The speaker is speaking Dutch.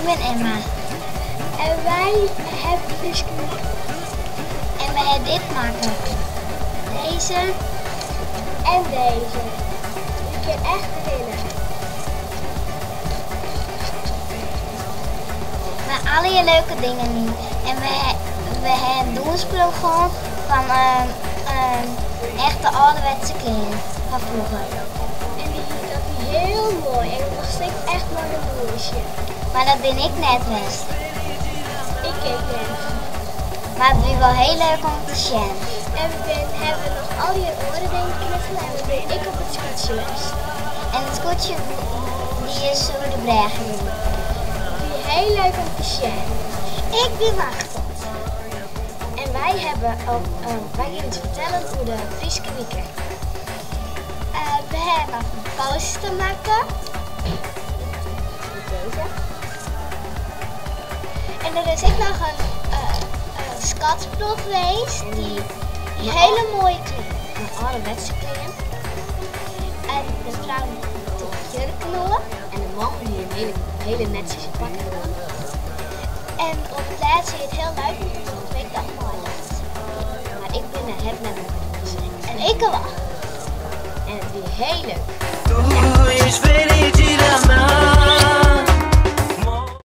ben Emma. En wij hebben Friske. En wij hebben dit maken. Deze. En deze. Je kunt echt winnen. Maar alle je leuke dingen niet. En we hebben een doelsprogramma van echte ouderwetse kleren van vroeger. En dat is heel mooi. En dat stikt echt mooi een broertje. Maar dat ben ik net best. Ik keek net. Maar het is wel heel leuk om te zien. En we hebben nog al die oren denk ik knuffelen. En dan ben ik op het scootje les. En het scootje die is over de bregen doen. Die is heel leuk om te zien. Ik ben wachtend. En wij hebben ook, wij gaan het vertellen over de Friske Wieken. We hebben een poster te maken. Deze. En er is ook nog een schatspel geweest die hele mooie kleren. Een ouderwetse kleren. En de vrouw tot jurken hoor. En de man die een hele netjes pakken doen. En op het laatst zie je het heel leuk omdat ik dat mooi vond. Maar ik ben er net mee gezegd. En ik er wacht. En het is heel leuk. Tú eres feliz y la